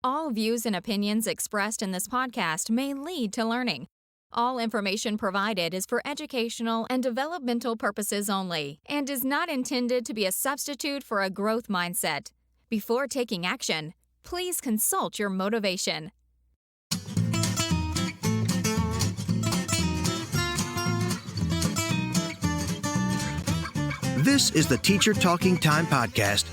All views and opinions expressed in this podcast may lead to learning. All information provided is for educational and developmental purposes only and is not intended to be a substitute for a growth mindset. Before taking action, please consult your motivation. This is the Teacher Talking Time podcast.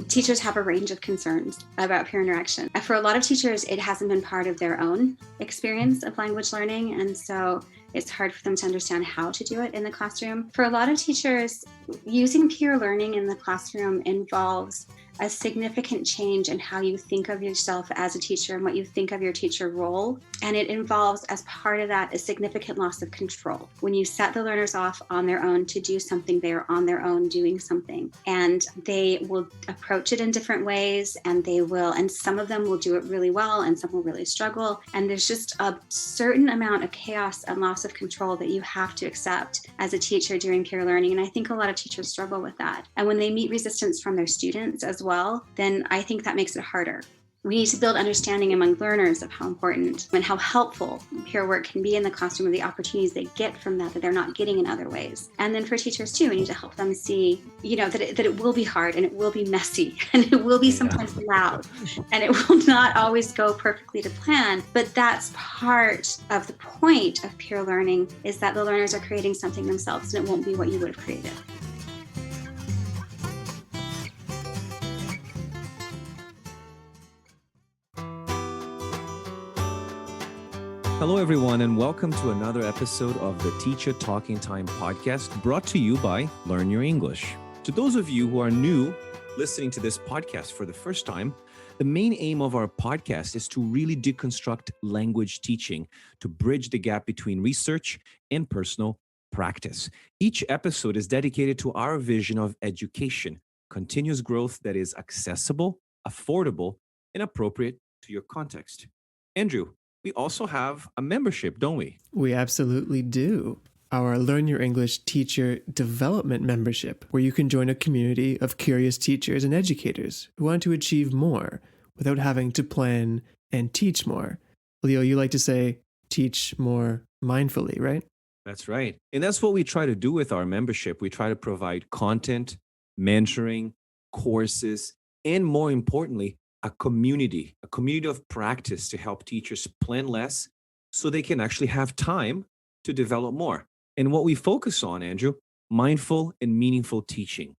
Teachers have a range of concerns about peer interaction. For a lot of teachers, it hasn't been part of their own experience of language learning, and so it's hard for them to understand how to do it in the classroom. For a lot of teachers, using peer learning in the classroom involves a significant change in how you think of yourself as a teacher and what you think of your teacher role. And it involves, as part of that, a significant loss of control. When you set the learners off on their own to do something, they are on their own doing something. And they will approach it in different ways, and some of them will do it really well, and some will really struggle. And there's just a certain amount of chaos and loss of control that you have to accept as a teacher during peer learning. And I think a lot of teachers struggle with that. And when they meet resistance from their students as well, then I think that makes it harder. We need to build understanding among learners of how important and how helpful peer work can be in the classroom, and the opportunities they get from that they're not getting in other ways. And then for teachers too, we need to help them see, that it will be hard, and it will be messy, and it will be sometimes loud, and it will not always go perfectly to plan. But that's part of the point of peer learning, is that the learners are creating something themselves, and it won't be what you would have created. Hello, everyone, and welcome to another episode of the Teacher Talking Time podcast, brought to you by Learn Your English. To those of you who are new listening to this podcast for the first time, the main aim of our podcast is to really deconstruct language teaching, to bridge the gap between research and personal practice. Each episode is dedicated to our vision of education, continuous growth that is accessible, affordable, and appropriate to your context. Andrew, we also have a membership, don't we? We absolutely do. Our Learn Your English Teacher Development membership, where you can join a community of curious teachers and educators who want to achieve more without having to plan and teach more. Leo, you like to say, teach more mindfully, right? That's right. And that's what we try to do with our membership. We try to provide content, mentoring, courses, and more importantly, a community of practice to help teachers plan less so they can actually have time to develop more. And what we focus on, Andrew, mindful and meaningful teaching,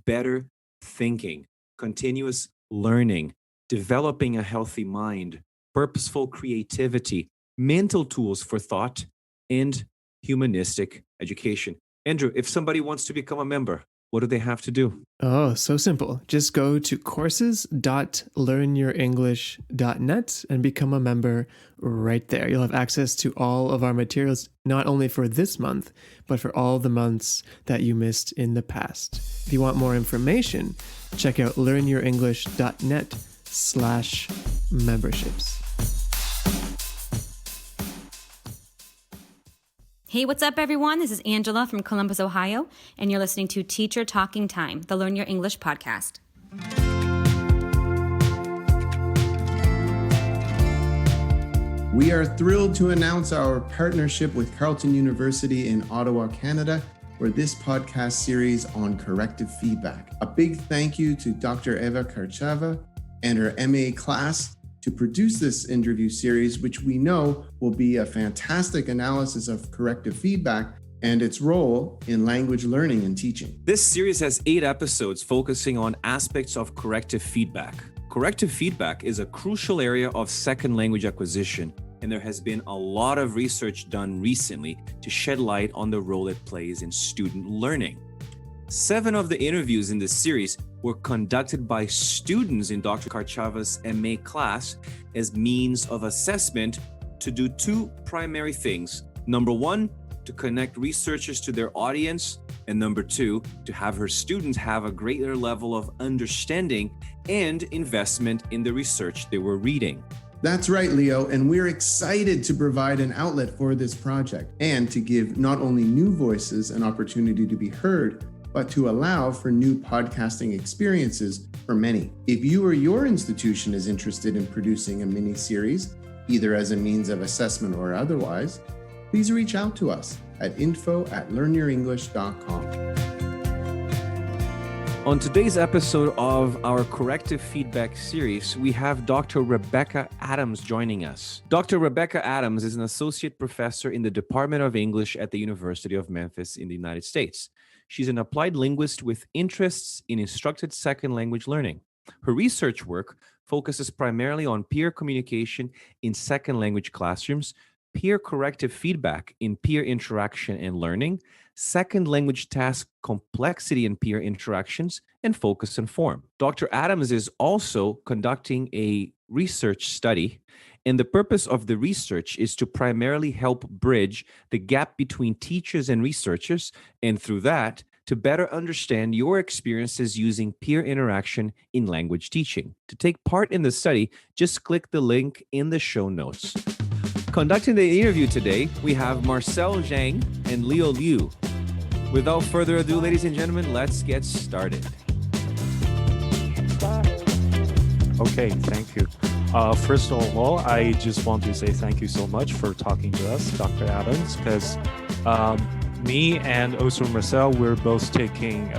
better thinking, continuous learning, developing a healthy mind, purposeful creativity, mental tools for thought, and humanistic education. Andrew, if somebody wants to become a member, what do they have to do? Oh, so simple. Just go to courses.learnyourenglish.net and become a member right there. You'll have access to all of our materials, not only for this month, but for all the months that you missed in the past. If you want more information, check out learnyourenglish.net/memberships. Hey, what's up, everyone? This is Angela from Columbus, Ohio, and you're listening to Teacher Talking Time, the Learn Your English podcast. We are thrilled to announce our partnership with Carleton University in Ottawa, Canada, for this podcast series on corrective feedback. A big thank you to Dr. Eva Karchava and her MA class to produce this interview series, which we know will be a fantastic analysis of corrective feedback and its role in language learning and teaching. This series has 8 episodes focusing on aspects of corrective feedback. Corrective feedback is a crucial area of second language acquisition, and there has been a lot of research done recently to shed light on the role it plays in student learning. 7 of the interviews in this series were conducted by students in Dr. Karchava's MA class as means of assessment to do 2 primary things. Number 1, to connect researchers to their audience, and number 2, to have her students have a greater level of understanding and investment in the research they were reading. That's right, Leo, and we're excited to provide an outlet for this project and to give not only new voices an opportunity to be heard, but to allow for new podcasting experiences for many. If you or your institution is interested in producing a mini-series, either as a means of assessment or otherwise, please reach out to us at info@learnyourenglish.com. On today's episode of our Corrective Feedback series, we have Dr. Rebecca Adams joining us. Dr. Rebecca Adams is an associate professor in the Department of English at the University of Memphis in the United States. She's an applied linguist with interests in instructed second language learning. Her research work focuses primarily on peer communication in second language classrooms, peer corrective feedback in peer interaction and learning, second language task complexity in peer interactions, and focus and form. Dr. Adams is also conducting a research study, and the purpose of the research is to primarily help bridge the gap between teachers and researchers, and through that, to better understand your experiences using peer interaction in language teaching. To take part in the study, just click the link in the show notes. Conducting the interview today, we have Marcel Zhang and Leo Liu. Without further ado, ladies and gentlemen, let's get started. Okay, thank you. First of all, I just want to say thank you so much for talking to us, Dr. Adams, because me and also Marcel, we're both taking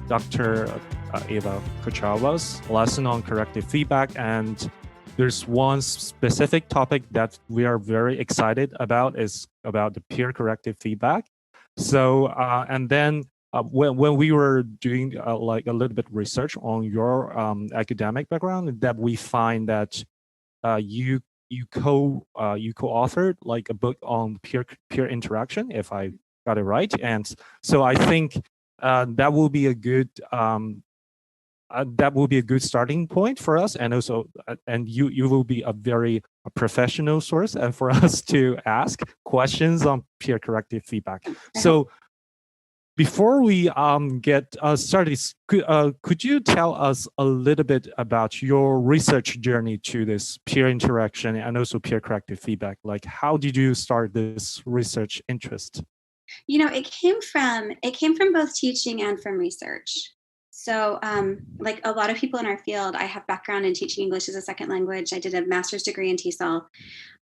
Dr. Eva Kochawa's lesson on corrective feedback, and there's one specific topic that we are very excited about is about the peer corrective feedback. So, and then when we were doing like a little bit of research on your academic background, that we find that you co-authored like a book on peer interaction, if I got it right. And so I think that will be a good starting point for us, and also and you will be a very professional source and for us to ask questions on peer corrective feedback. So before we get started, could you tell us a little bit about your research journey to this peer interaction and also peer corrective feedback? Like, how did you start this research interest? You know, it came from both teaching and from research. So like a lot of people in our field, I have background in teaching English as a second language. I did a master's degree in TESOL.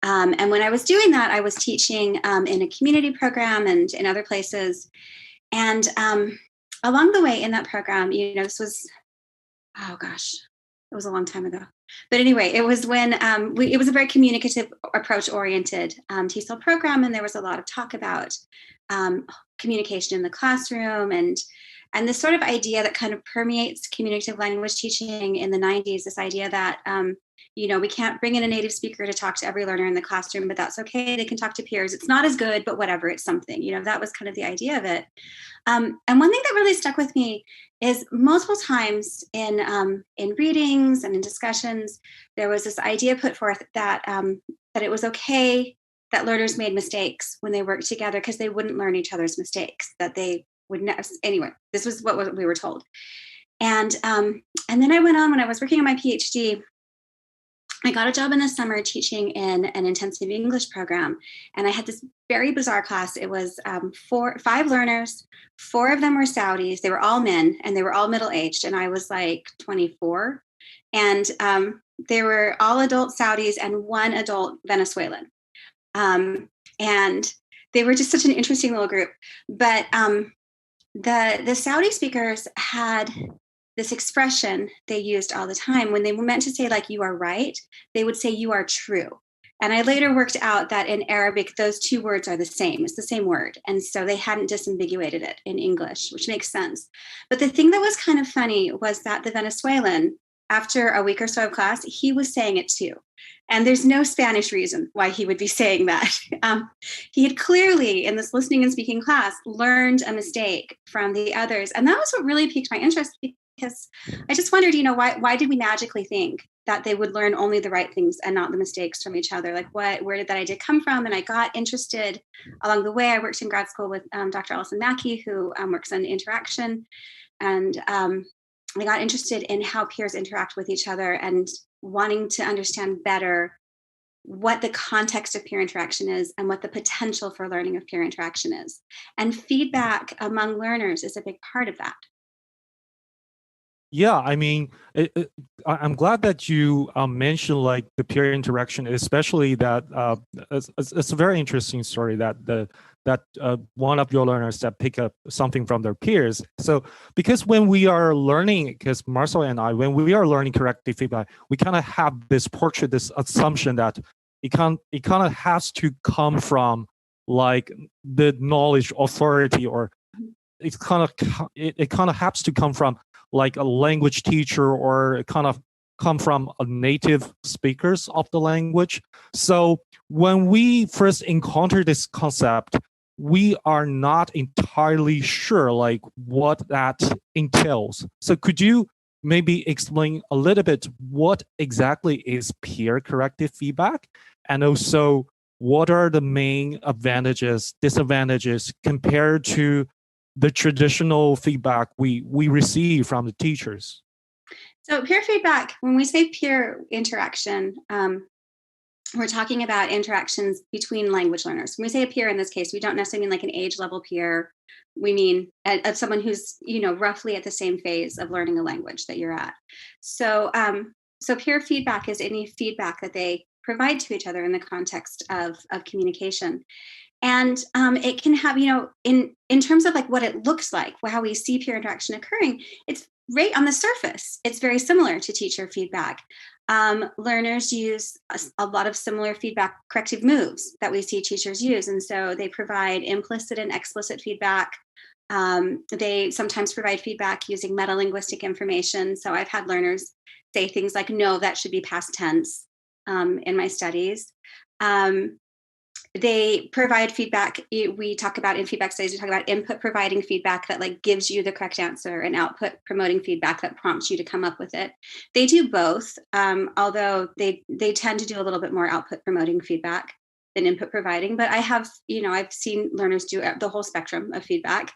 And when I was doing that, I was teaching in a community program and in other places. And along the way in that program, you know, this was, oh gosh, it was a long time ago. But anyway, it was when it was a very communicative approach oriented TESOL program. And there was a lot of talk about communication in the classroom and this sort of idea that kind of permeates communicative language teaching in the 90s, this idea that, you know, we can't bring in a native speaker to talk to every learner in the classroom, but that's okay. They can talk to peers. It's not as good, but whatever, it's something. You know, that was kind of the idea of it. And one thing that really stuck with me is multiple times in readings and in discussions, there was this idea put forth that it was okay that learners made mistakes when they worked together because they wouldn't learn each other's mistakes, that they would never. Anyway, this was what we were told. And then I went on when I was working on my PhD. I got a job in the summer teaching in an intensive English program. And I had this very bizarre class. It was 5 learners. 4 of them were Saudis. They were all men and they were all middle-aged. And I was like 24. And they were all adult Saudis and 1 adult Venezuelan. And they were just such an interesting little group. But the Saudi speakers had this expression they used all the time. When they were meant to say, like, you are right, they would say, you are true. And I later worked out that in Arabic, those 2 words are the same. It's the same word. And so they hadn't disambiguated it in English, which makes sense. But the thing that was kind of funny was that the Venezuelan, after a week or so of class, he was saying it too. And there's no Spanish reason why he would be saying that. He had clearly, in this listening and speaking class, learned a mistake from the others. And that was what really piqued my interest, because I just wondered, you know, why did we magically think that they would learn only the right things and not the mistakes from each other? Like, where did that idea come from? And I got interested along the way. I worked in grad school with Dr. Allison Mackey, who works on interaction. And I got interested in how peers interact with each other and wanting to understand better what the context of peer interaction is and what the potential for learning of peer interaction is. And feedback among learners is a big part of that. Yeah, I mean, I'm glad that you mentioned like the peer interaction, especially that it's a very interesting story that one of your learners that pick up something from their peers. So because when we are learning, because Marcel and I, when we are learning corrective feedback, we kind of have this portrait, this assumption that it kind of has to come from like the knowledge authority, or it kind of has to come from like a language teacher, or kind of come from a native speakers of the language. So when we first encounter this concept, we are not entirely sure like what that entails. So could you maybe explain a little bit what exactly is peer corrective feedback? And also, what are the main advantages, disadvantages compared to the traditional feedback we receive from the teachers? So peer feedback, when we say peer interaction, we're talking about interactions between language learners. When we say a peer in this case, we don't necessarily mean like an age level peer. We mean of someone who's, roughly at the same phase of learning a language that you're at. So, so peer feedback is any feedback that they provide to each other in the context of communication. And it can have, in terms of like what it looks like, how we see peer interaction occurring, it's right on the surface. It's very similar to teacher feedback. Learners use a lot of similar feedback corrective moves that we see teachers use. And so they provide implicit and explicit feedback. They sometimes provide feedback using metalinguistic information. So I've had learners say things like, no, that should be past tense in my studies. They provide feedback. We talk about in feedback studies, we talk about input providing feedback that like gives you the correct answer, and output promoting feedback that prompts you to come up with it. They do both, although they tend to do a little bit more output promoting feedback than input providing. But I have, I've seen learners do the whole spectrum of feedback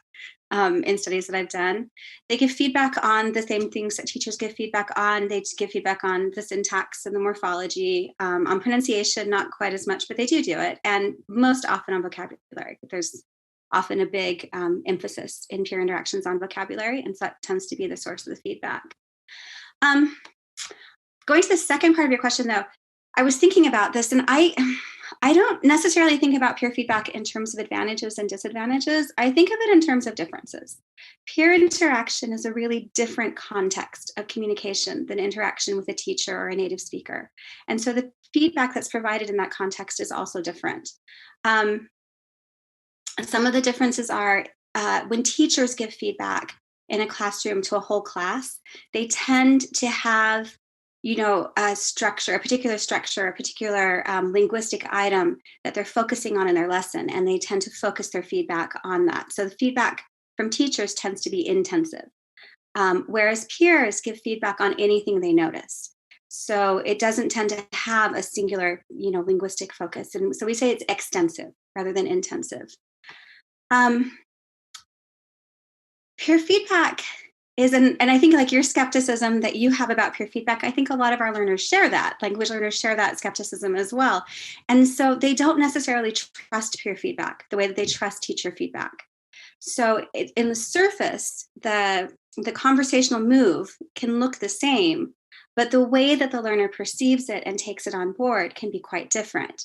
in studies that I've done. They give feedback on the same things that teachers give feedback on. They give feedback on the syntax and the morphology, on pronunciation, not quite as much, but they do it. And most often on vocabulary. There's often a big emphasis in peer interactions on vocabulary, and so that tends to be the source of the feedback. Going to the second part of your question, though, I was thinking about this, and I don't necessarily think about peer feedback in terms of advantages and disadvantages. I think of it in terms of differences. Peer interaction is a really different context of communication than interaction with a teacher or a native speaker. And so the feedback that's provided in that context is also different. Some of the differences are when teachers give feedback in a classroom to a whole class, they tend to have a structure, a particular linguistic item that they're focusing on in their lesson, and they tend to focus their feedback on that. So the feedback from teachers tends to be intensive, whereas peers give feedback on anything they notice. So it doesn't tend to have a singular, linguistic focus. And so we say it's extensive rather than intensive. Peer feedback is, and I think like your skepticism that you have about peer feedback, I think a lot of our learners share that. Language learners share that skepticism as well. And so they don't necessarily trust peer feedback the way that they trust teacher feedback. So in the surface, the conversational move can look the same, but the way that the learner perceives it and takes it on board can be quite different.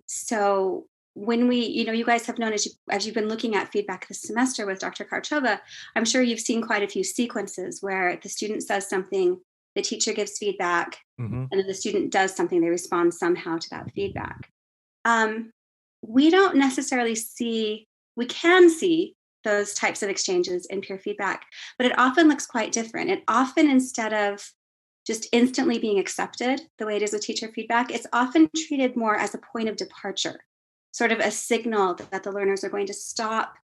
So when we, you guys have known as you've been looking at feedback this semester with Dr. Karchova, I'm sure you've seen quite a few sequences where the student says something, the teacher gives feedback, and then the student does something, they respond somehow to that feedback. We don't necessarily we can see those types of exchanges in peer feedback, but it often looks quite different. It often, instead of just instantly being accepted the way it is with teacher feedback, it's often treated more as a point of departure, sort of a signal that the learners are going to stop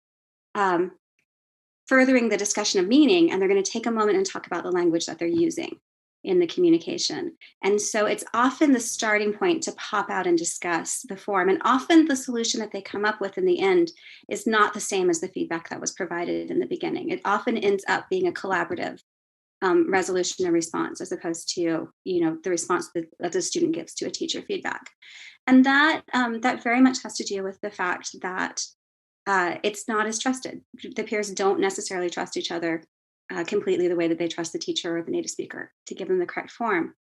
furthering the discussion of meaning, and they're going to take a moment and talk about the language that they're using in the communication. And so it's often the starting point to pop out and discuss the form. And often the solution that they come up with in the end is not the same as the feedback that was provided in the beginning. It often ends up being a collaborative resolution and response, as opposed to, the response that the student gives to a teacher feedback. And that very much has to do with the fact that it's not as trusted. The peers don't necessarily trust each other completely the way that they trust the teacher or the native speaker to give them the correct form.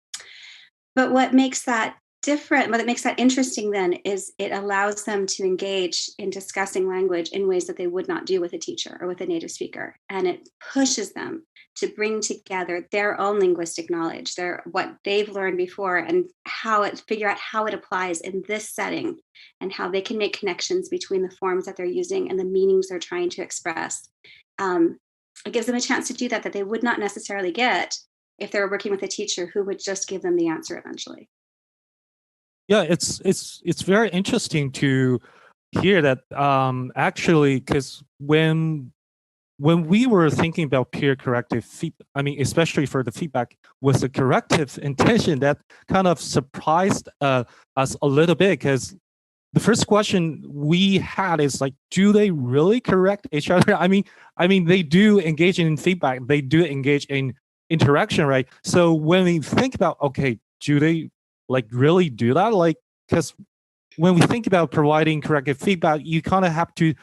But what makes that different, what makes that interesting then, is it allows them to engage in discussing language in ways that they would not do with a teacher or with a native speaker. And it pushes them to bring together their own linguistic knowledge, what they've learned before, and figure out how it applies in this setting, and how they can make connections between the forms that they're using and the meanings they're trying to express. It gives them a chance to do that they would not necessarily get if they were working with a teacher who would just give them the answer eventually. Yeah, it's very interesting to hear that, actually, because when we were thinking about peer corrective feedback, I mean, especially for the feedback with a corrective intention, that kind of surprised us a little bit, because the first question we had is like, do they really correct each other? I mean, they do engage in feedback, they do engage in interaction, right? So when we think about, okay, do they like really do that? Like, because when we think about providing corrective feedback, you kind of have to,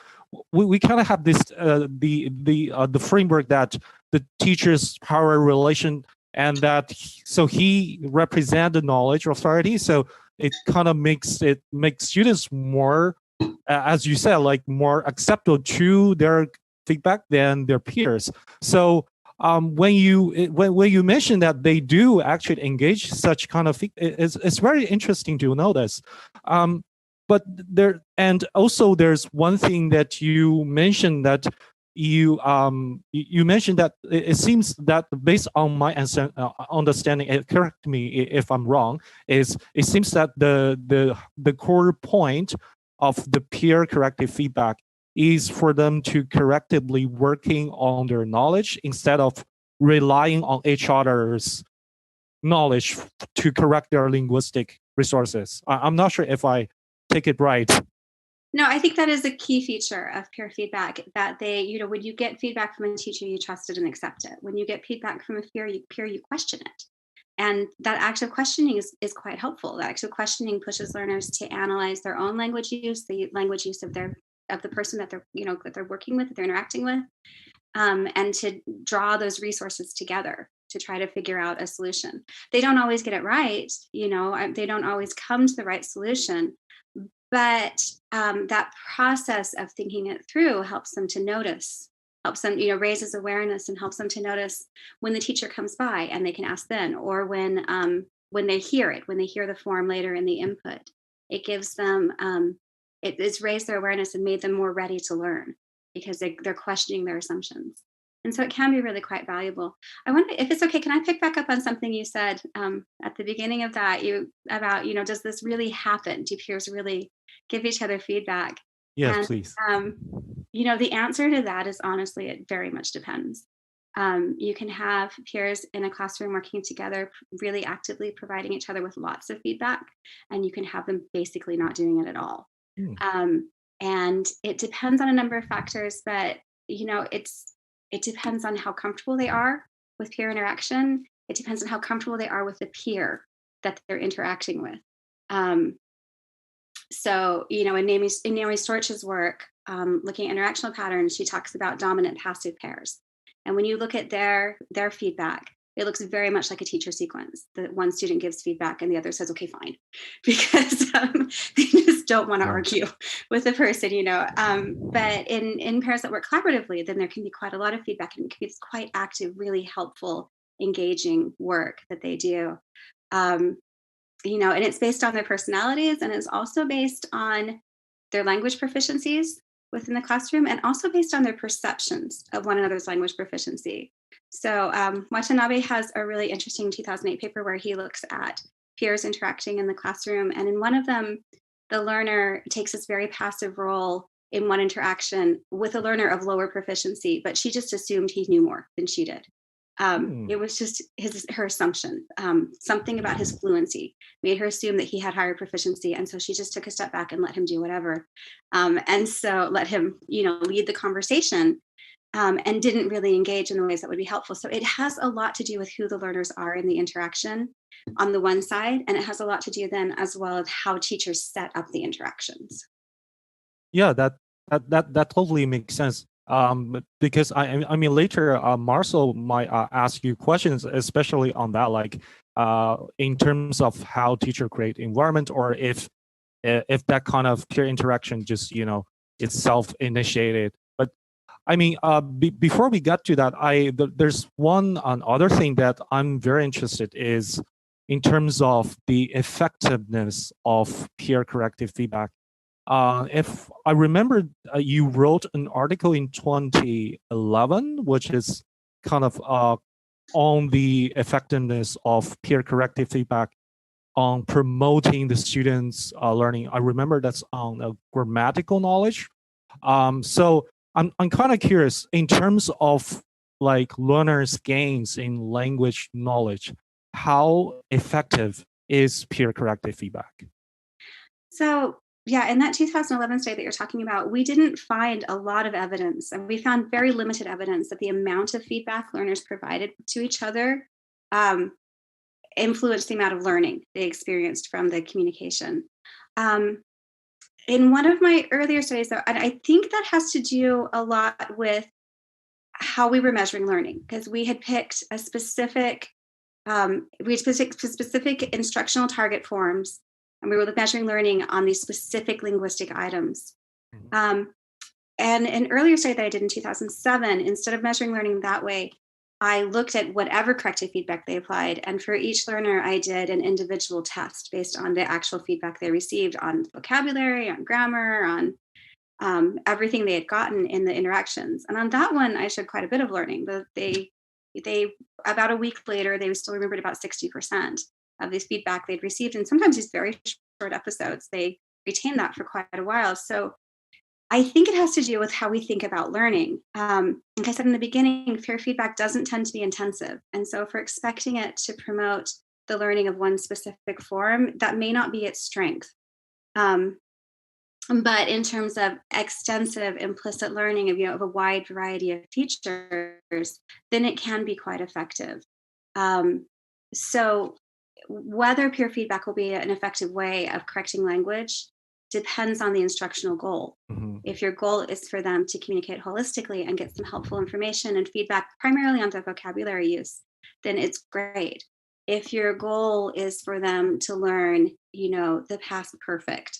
we kind of have this the framework that the teacher's power relation, and that so he represents the knowledge authority. So it kind of makes students more, as you said, like more acceptable to their feedback than their peers. So when you mention that they do actually engage such kind of it's very interesting to notice. But there's one thing that you mentioned, that you mentioned that it seems that, based on my understanding, correct me if I'm wrong, is it seems that the core point of the peer corrective feedback is for them to correctively working on their knowledge instead of relying on each other's knowledge to correct their linguistic resources. I'm not sure if I take it right. No, I think that is a key feature of peer feedback, that they, when you get feedback from a teacher, you trust it and accept it. When you get feedback from a peer, you question it. And that active questioning is quite helpful. That active questioning pushes learners to analyze their own language use, the language use of the person that they're working with, that they're interacting with, and to draw those resources together to try to figure out a solution. They don't always get it right, they don't always come to the right solution, but that process of thinking it through helps them to notice, helps them, raises awareness and helps them to notice when the teacher comes by and they can ask then, or when they hear the form later in the input. It gives them, it's raised their awareness and made them more ready to learn, because they're questioning their assumptions. And so it can be really quite valuable. I wonder if it's okay, can I pick back up on something you said at the beginning of that, about, does this really happen? Do peers really give each other feedback? Yes, and, please. The answer to that is, honestly, it very much depends. You can have peers in a classroom working together, really actively providing each other with lots of feedback, and you can have them basically not doing it at all. And it depends on a number of factors, but it depends on how comfortable they are with peer interaction. It depends on how comfortable they are with the peer that they're interacting with. So, in Naomi Storch's work, looking at interactional patterns, she talks about dominant passive pairs. And when you look at their feedback, it looks very much like a teacher sequence. That one student gives feedback and the other says, okay, fine, because they just don't want to argue with the person, But in pairs that work collaboratively, then there can be quite a lot of feedback, and it can be quite active, really helpful, engaging work that they do. And it's based on their personalities, and it's also based on their language proficiencies within the classroom, and also based on their perceptions of one another's language proficiency. So Watanabe has a really interesting 2008 paper where he looks at peers interacting in the classroom. And in one of them, the learner takes this very passive role in one interaction with a learner of lower proficiency, but she just assumed he knew more than she did. It was just her assumption. Something about his fluency made her assume that he had higher proficiency. And so she just took a step back and let him do whatever. And so let him, lead the conversation. and didn't really engage in the ways that would be helpful. So it has a lot to do with who the learners are in the interaction on the one side, and it has a lot to do then as well as how teachers set up the interactions. Yeah, that totally makes sense. Because I mean later, Marcel might ask you questions, especially on that, like in terms of how teacher create environment, or if that kind of peer interaction just it's self-initiated. But I mean, before we get to that, there's one other thing that I'm very interested is in terms of the effectiveness of peer corrective feedback. If I remember, you wrote an article in 2011, which is kind of on the effectiveness of peer corrective feedback on promoting the students' learning. I remember that's on grammatical knowledge. So I'm kind of curious in terms of like learners' gains in language knowledge, how effective is peer corrective feedback? So yeah, in that 2011 study that you're talking about, we didn't find a lot of evidence, and we found very limited evidence that the amount of feedback learners provided to each other influenced the amount of learning they experienced from the communication. In one of my earlier studies, though, and I think that has to do a lot with how we were measuring learning, because we had picked a specific, specific instructional target forms, and we were measuring learning on these specific linguistic items. And an earlier study that I did in 2007, instead of measuring learning that way, I looked at whatever corrective feedback they applied. And for each learner, I did an individual test based on the actual feedback they received on vocabulary, on grammar, on everything they had gotten in the interactions. And on that one, I showed quite a bit of learning. But they about a week later, they still remembered about 60% of this feedback they'd received. And sometimes these very short episodes, they retain that for quite a while. So I think it has to do with how we think about learning. Like I said in the beginning, peer feedback doesn't tend to be intensive. And so if we're expecting it to promote the learning of one specific form, that may not be its strength. But in terms of extensive implicit learning of a wide variety of features, then it can be quite effective. So whether peer feedback will be an effective way of correcting language depends on the instructional goal. Mm-hmm. If your goal is for them to communicate holistically and get some helpful information and feedback primarily on their vocabulary use, then it's great. If your goal is for them to learn, the past perfect,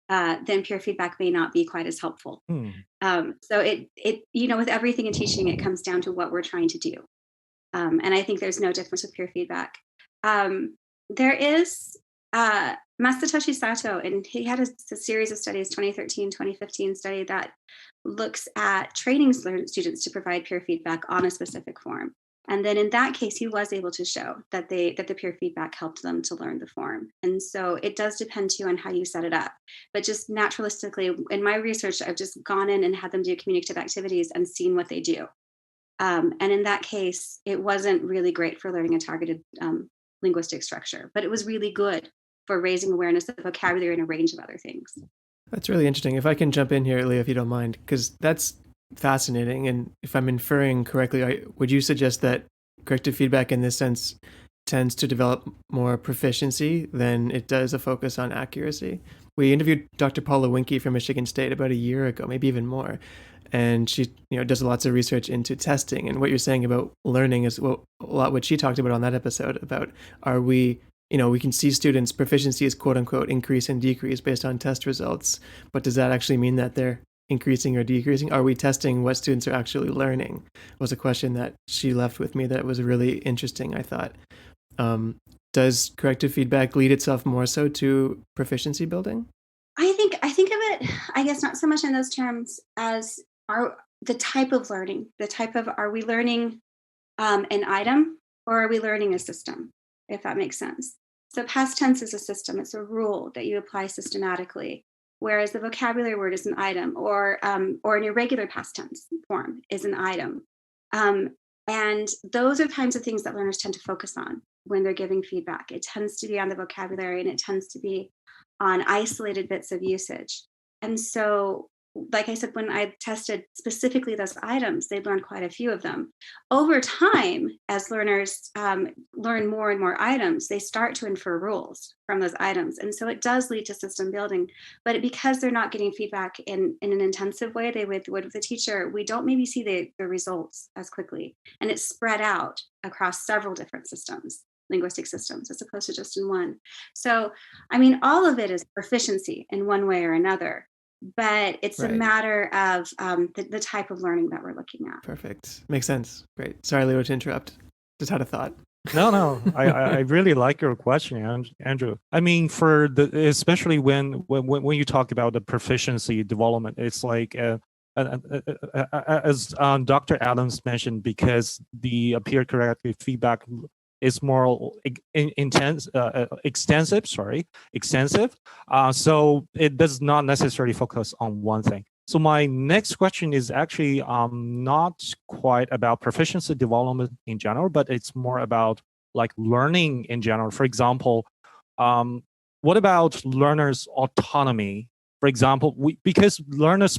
then peer feedback may not be quite as helpful. So it with everything in teaching, it comes down to what we're trying to do. And I think there's no difference with peer feedback. There is Masatoshi Sato, and he had a series of studies, 2013, 2015 study that looks at training students to provide peer feedback on a specific form. And then in that case, he was able to show that the peer feedback helped them to learn the form. And so it does depend too on how you set it up. But just naturalistically, in my research, I've just gone in and had them do communicative activities and seen what they do. And in that case, it wasn't really great for learning a targeted linguistic structure, but it was really good for raising awareness of vocabulary and a range of other things. That's really interesting. If I can jump in here, Leah, if you don't mind, because that's fascinating. And if I'm inferring correctly, would you suggest that corrective feedback in this sense tends to develop more proficiency than it does a focus on accuracy? We interviewed Dr. Paula Winke from Michigan State about a year ago, maybe even more. And she, does lots of research into testing. And what you're saying about learning is a lot what she talked about on that episode about we can see students' proficiency is quote unquote increase and decrease based on test results. But does that actually mean that they're increasing or decreasing? Are we testing what students are actually learning? Was a question that she left with me that was really interesting, I thought. Does corrective feedback lead itself more so to proficiency building? I think of it, I guess, not so much in those terms as the type of learning, are we learning an item or are we learning a system, if that makes sense? So past tense is a system. It's a rule that you apply systematically, whereas the vocabulary word is an item, or an irregular past tense form is an item. And those are kinds of things that learners tend to focus on when they're giving feedback. It tends to be on the vocabulary, and it tends to be on isolated bits of usage. And so like I said, when I tested specifically those items, they learned quite a few of them. Over time, as learners learn more and more items, they start to infer rules from those items. And so it does lead to system building. But because they're not getting feedback in an intensive way they would with the teacher, we don't maybe see the results as quickly. And it's spread out across several different systems, linguistic systems, as opposed to just in one. So, I mean, all of it is proficiency in one way or another. But it's a matter of the type of learning that we're looking at. Perfect. Makes sense. Great. Sorry, Leo, to interrupt. Just had a thought. No. I really like your question, Andrew. I mean, especially when you talk about the proficiency development, it's like as Dr. Adams mentioned, because the peer corrective feedback is more extensive. So it does not necessarily focus on one thing. So my next question is actually not quite about proficiency development in general, but it's more about like learning in general. For example, what about learners' autonomy? For example, because learners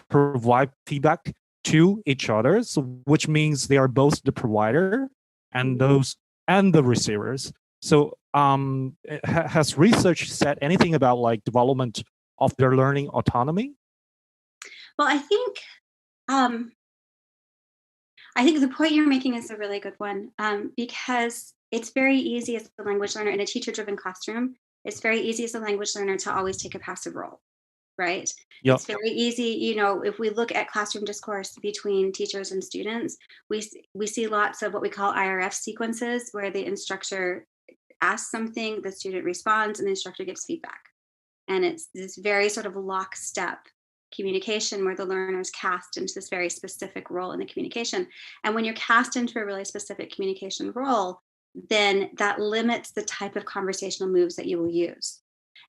provide feedback to each other, so which means they are both the provider and the receivers. So has research said anything about like development of their learning autonomy? Well, I think the point you're making is a really good one, because it's very easy as a language learner in a teacher-driven classroom. It's very easy as a language learner to always take a passive role, right? Yep. It's very easy, if we look at classroom discourse between teachers and students, we see lots of what we call IRF sequences, where the instructor asks something, the student responds, and the instructor gives feedback. And it's this very sort of lockstep communication where the learner is cast into this very specific role in the communication. And when you're cast into a really specific communication role, then that limits the type of conversational moves that you will use.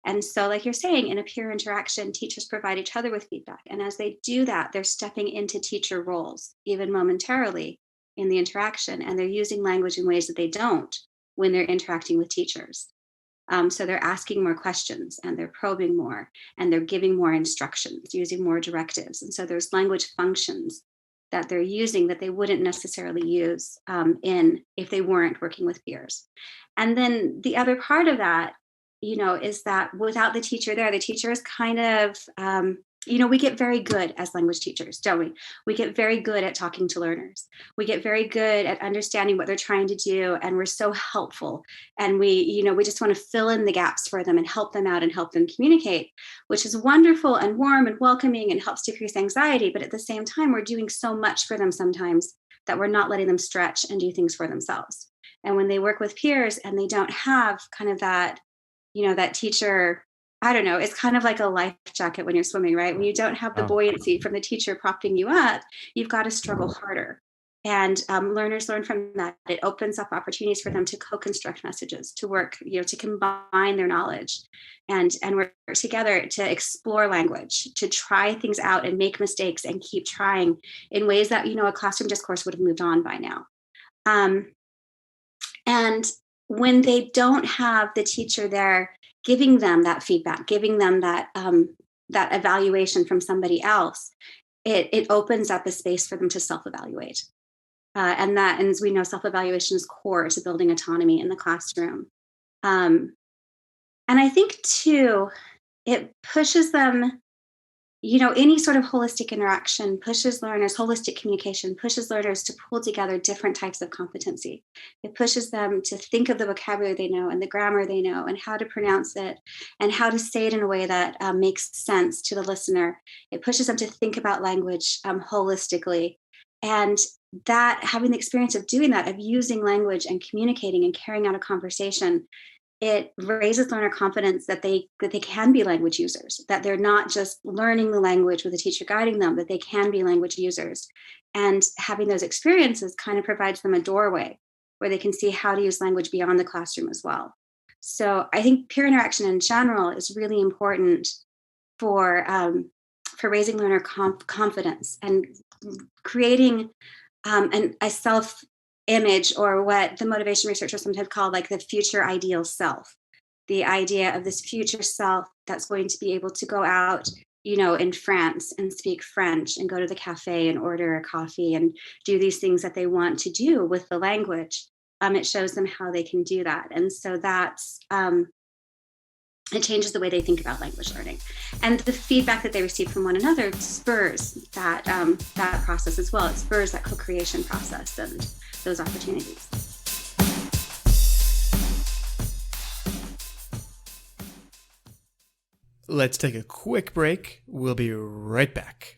And so, like you're saying, in a peer interaction, teachers provide each other with feedback. And as they do that, they're stepping into teacher roles, even momentarily in the interaction. And they're using language in ways that they don't when they're interacting with teachers. So they're asking more questions, and they're probing more, and they're giving more instructions, using more directives. And so there's language functions that they're using that they wouldn't necessarily use if they weren't working with peers. And then the other part of that, is that without the teacher there, the teacher is kind of, we get very good as language teachers, don't we? We get very good at talking to learners. We get very good at understanding what they're trying to do, and we're so helpful. And we just want to fill in the gaps for them and help them out and help them communicate, which is wonderful and warm and welcoming and helps decrease anxiety. But at the same time, we're doing so much for them sometimes that we're not letting them stretch and do things for themselves. And when they work with peers and they don't have kind of that, that teacher, I don't know, it's kind of like a life jacket when you're swimming, right? When you don't have the buoyancy from the teacher propping you up, you've got to struggle harder. And learners learn from that. It opens up opportunities for them to co-construct messages, to work, to combine their knowledge and work together to explore language, to try things out and make mistakes and keep trying in ways that, a classroom discourse would have moved on by now. And when they don't have the teacher there giving them that feedback, giving them that evaluation from somebody else, it opens up a space for them to self-evaluate. And as we know, self-evaluation is core to building autonomy in the classroom. And I think, too, it pushes them, any sort of holistic interaction pushes learners, holistic communication pushes learners to pull together different types of competency. It pushes them to think of the vocabulary they know and the grammar they know and how to pronounce it and how to say it in a way that makes sense to the listener. It pushes them to think about language holistically. And that having the experience of doing that, of using language and communicating and carrying out a conversation, it raises learner confidence that they can be language users, that they're not just learning the language with a teacher guiding them, that they can be language users. And having those experiences kind of provides them a doorway where they can see how to use language beyond the classroom as well. So I think peer interaction in general is really important for raising learner confidence and creating a self-image, or what the motivation researchers sometimes call like the future ideal self, the idea of this future self that's going to be able to go out in France and speak French and go to the cafe and order a coffee and do these things that they want to do with the language. It shows them how they can do that. And so that's, it changes the way they think about language learning. And the feedback that they receive from one another spurs that process as well. It spurs that co-creation process and those opportunities. Let's take a quick break. We'll be right back.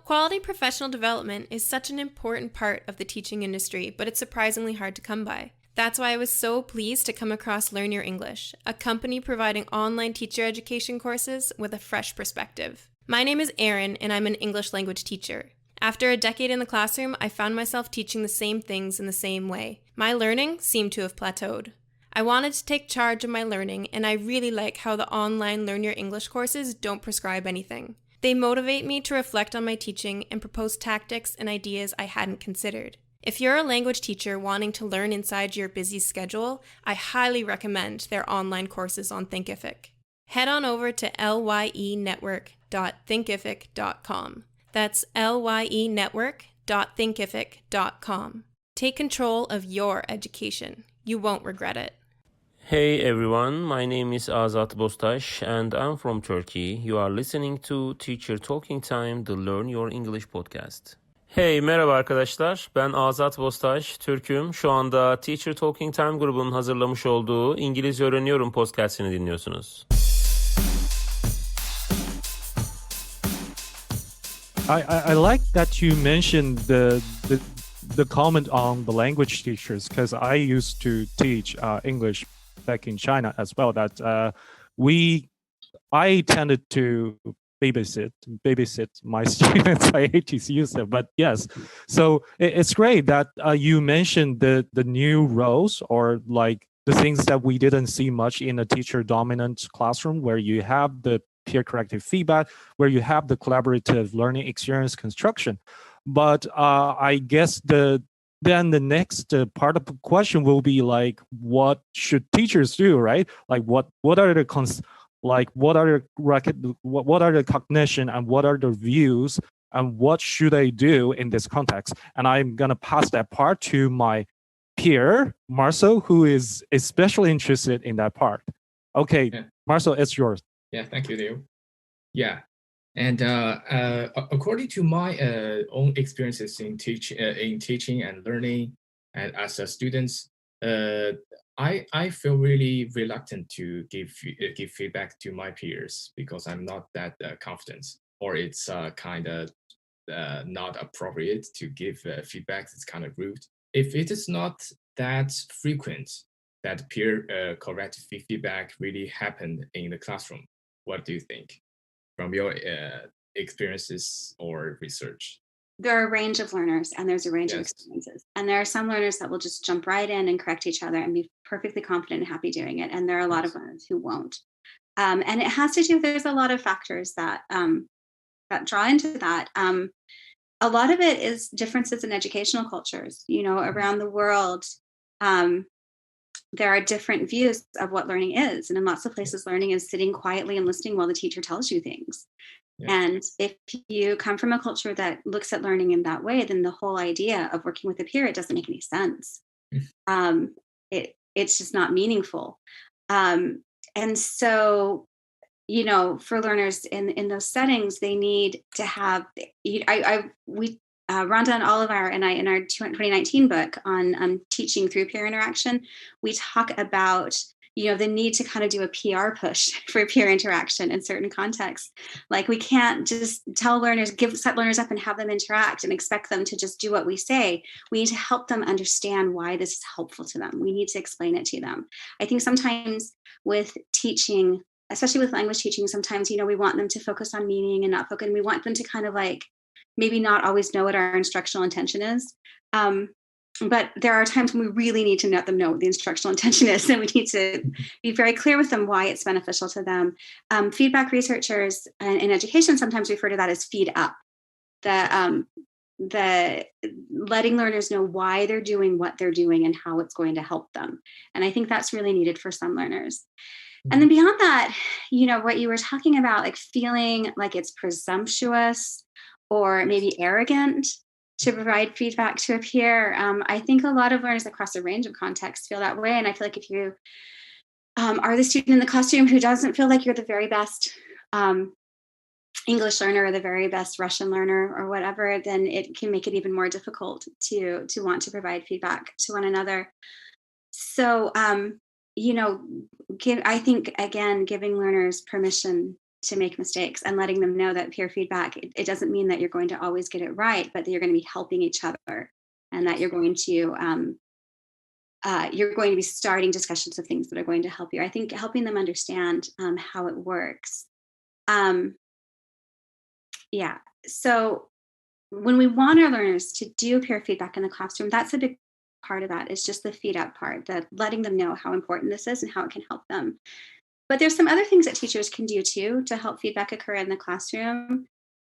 Quality professional development is such an important part of the teaching industry, but it's surprisingly hard to come by. That's why I was so pleased to come across Learn Your English, a company providing online teacher education courses with a fresh perspective. My name is Erin, and I'm an English language teacher. After a decade in the classroom, I found myself teaching the same things in the same way. My learning seemed to have plateaued. I wanted to take charge of my learning, and I really like how the online Learn Your English courses don't prescribe anything. They motivate me to reflect on my teaching and propose tactics and ideas I hadn't considered. If you're a language teacher wanting to learn inside your busy schedule, I highly recommend their online courses on Thinkific. Head on over to lyenetwork.thinkific.com. That's lyenetwork.thinkific.com. Take control of your education. You won't regret it. Hey everyone, my name is Azat Bostaş and I'm from Turkey. You are listening to Teacher Talking Time, the Learn Your English podcast. Hey, merhaba arkadaşlar. Ben Azat Bostaş, Türk'üm. Şu anda Teacher Talking Time grubunun hazırlamış olduğu İngilizce Öğreniyorum podcast'ini dinliyorsunuz. I like that you mentioned the comment on the language teachers, because I used to teach English back in China as well. That I tended to babysit my students. I hate to use it, but yes. So it's great that you mentioned the new roles, or like the things that we didn't see much in a teacher dominant classroom, where you have the peer corrective feedback, where you have the collaborative learning experience construction. But I guess the next part of the question will be like, what should teachers do, right? Like what are the what are the cognition and what are the views and what should I do in this context? And I'm gonna pass that part to my peer Marcel, who is especially interested in that part. Okay, yeah. Marcel, it's yours. Yeah, thank you, Leo. Yeah, and according to my own experiences in teaching and learning, and as a student, I feel really reluctant to give feedback to my peers because I'm not that confident, or it's kind of not appropriate to give feedback. It's kind of rude. If it is not that frequent that peer corrective feedback really happened in the classroom, what do you think from your experiences or research? There are a range of learners and there's a range of experiences. And there are some learners that will just jump right in and correct each other and be perfectly confident and happy doing it. And there are a lot of learners who won't. And it has to do, there's a lot of factors that draw into that. A lot of it is differences in educational cultures, around the world. There are different views of what learning is. And in lots of places, learning is sitting quietly and listening while the teacher tells you things. Yeah. And if you come from a culture that looks at learning in that way, then the whole idea of working with a peer, it doesn't make any sense. It's just not meaningful. And so, for learners in those settings, they need to have, Rhonda and Oliver and I, in our 2019 book on teaching through peer interaction, we talk about, the need to kind of do a PR push for peer interaction in certain contexts. Like we can't just tell learners, set learners up and have them interact and expect them to just do what we say. We need to help them understand why this is helpful to them. We need to explain it to them. I think sometimes with teaching, especially with language teaching, sometimes, we want them to focus on meaning and not focus, and we want them to kind of like, maybe not always know what our instructional intention is. But there are times when we really need to let them know what the instructional intention is, and we need to be very clear with them why it's beneficial to them. Feedback researchers in education sometimes refer to that as feed up, the letting learners know why they're doing what they're doing and how it's going to help them. And I think that's really needed for some learners. And then beyond that, what you were talking about, like feeling like it's presumptuous or maybe arrogant to provide feedback to a peer. I think a lot of learners across a range of contexts feel that way. And I feel like if you are the student in the classroom who doesn't feel like you're the very best English learner or the very best Russian learner or whatever, then it can make it even more difficult to want to provide feedback to one another. So, I think, again, giving learners permission to make mistakes and letting them know that peer feedback, it doesn't mean that you're going to always get it right, but that you're going to be helping each other and that you're going to be starting discussions of things that are going to help you. I think helping them understand how it works. So when we want our learners to do peer feedback in the classroom, that's a big part of that. Is just the feed-up part, that letting them know how important this is and how it can help them. But there's some other things that teachers can do too to help feedback occur in the classroom.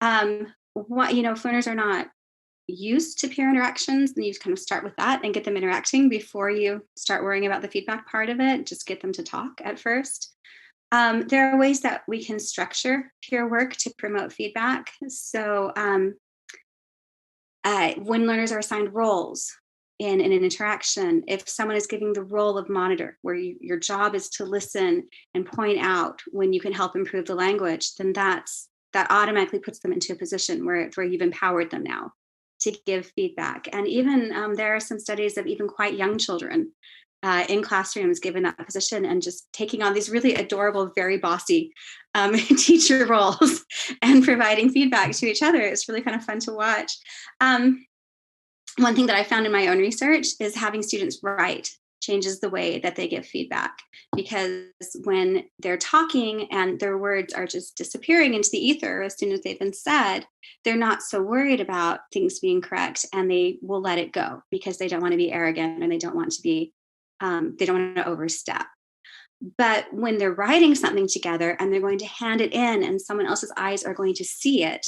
If learners are not used to peer interactions, then you kind of start with that and get them interacting before you start worrying about the feedback part of it. Just get them to talk at first. There are ways that we can structure peer work to promote feedback. So when learners are assigned roles in an interaction, if someone is giving the role of monitor, where your job is to listen and point out when you can help improve the language, then that automatically puts them into a position where you've empowered them now to give feedback. And even there are some studies of even quite young children in classrooms given that position and just taking on these really adorable, very bossy teacher roles and providing feedback to each other. It's really kind of fun to watch. One thing that I found in my own research is having students write changes the way that they give feedback, because when they're talking and their words are just disappearing into the ether as soon as they've been said, they're not so worried about things being correct, and they will let it go because they don't want to be arrogant and they don't want to overstep. But when they're writing something together and they're going to hand it in and someone else's eyes are going to see it,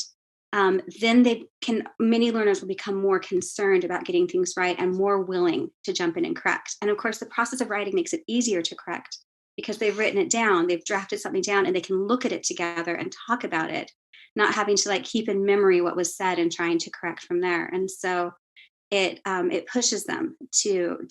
then many learners will become more concerned about getting things right and more willing to jump in and correct. And of course, the process of writing makes it easier to correct because they've written it down, they've drafted something down, and they can look at it together and talk about it, not having to keep in memory what was said and trying to correct from there. And so it pushes them to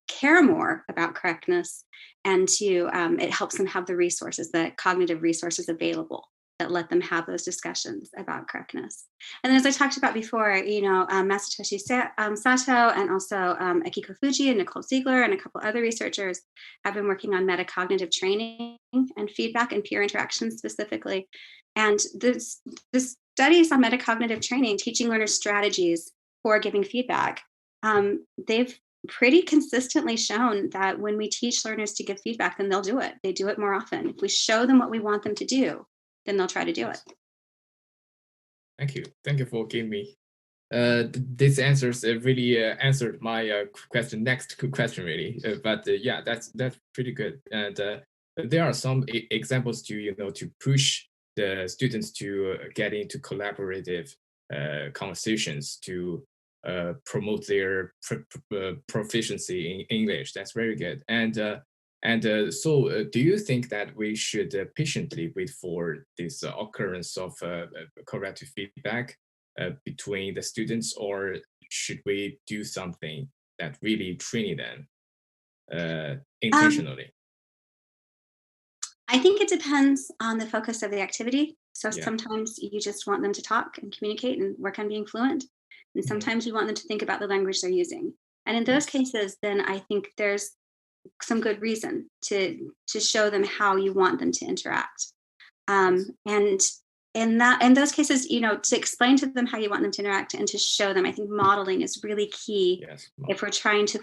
care more about correctness, and it helps them have the resources, the cognitive resources available that let them have those discussions about correctness. And then, as I talked about before, Masatoshi Sato and also Akiko Fuji and Nicole Ziegler and a couple other researchers have been working on metacognitive training and feedback and peer interaction specifically. And the studies on metacognitive training, teaching learners strategies for giving feedback, they've pretty consistently shown that when we teach learners to give feedback, then they'll do it. They do it more often. If we show them what we want them to do, then they'll try to do it. Thank you. Thank you for giving me. These answers really answered my question. Next question, really. Yeah, that's pretty good. And there are some examples to push the students to get into collaborative conversations to promote their proficiency in English. That's very good. So do you think that we should patiently wait for this occurrence of corrective feedback between the students, or should we do something that really train them intentionally? I think it depends on the focus of the activity. So sometimes you just want them to talk and communicate and work on being fluent. And sometimes you want them to think about the language they're using. And in those cases, then I think there's some good reason to show them how you want them to interact. And in those cases, to explain to them how you want them to interact and to show them, I think modeling is really key. Yes. If we're trying to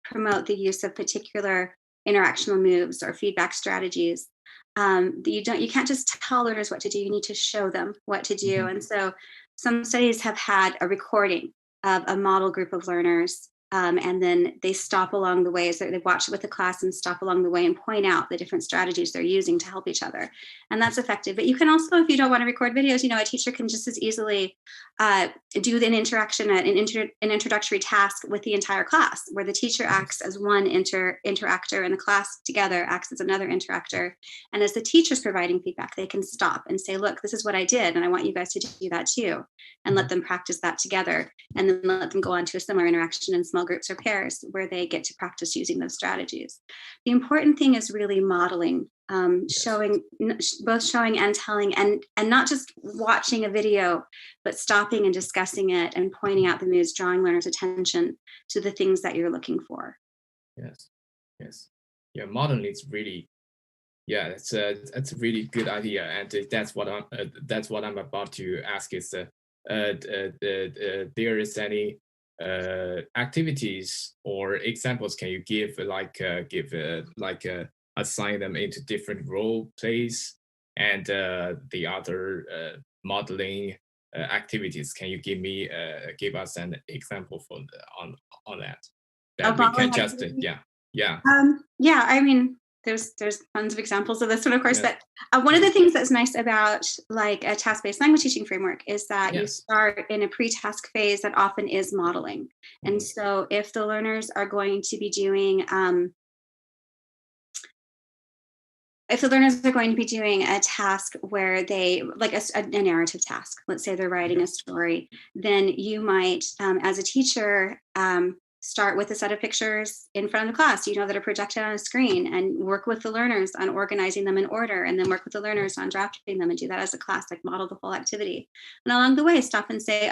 promote the use of particular interactional moves or feedback strategies. You can't just tell learners what to do. You need to show them what to do. And so some studies have had a recording of a model group of learners and then they stop along the way. So they watch it with the class and stop along the way and point out the different strategies they're using to help each other. And that's effective. But you can also, if you don't want to record videos, a teacher can just as easily do an interaction, an introductory task with the entire class, where the teacher acts as one interactor and the class together acts as another interactor. And as the teacher's providing feedback, they can stop and say, look, this is what I did, and I want you guys to do that too. And let them practice that together, and then let them go on to a similar interaction in small groups or pairs where they get to practice using those strategies. The important thing is really modeling, showing and telling, and not just watching a video, but stopping and discussing it and pointing out the moves, drawing learners' attention to the things that you're looking for. Yes. Yeah, modeling is really, that's a really good idea, and that's what I'm about to ask is there is any activities or examples can you give, assign them into different role plays, and the other modeling activities. Can you give us an example on that we can just I mean, there's tons of examples of this one, of course, but one of the things that's nice about like a task-based language teaching framework is that you start in a pre-task phase that often is modeling. And so if the learners are going to be doing a task where they, like a narrative task, let's say they're writing a story, then you might, as a teacher, start with a set of pictures in front of the class, that are projected on a screen, and work with the learners on organizing them in order, and then work with the learners on drafting them, and do that as a class, like model the whole activity. And along the way, stop and say,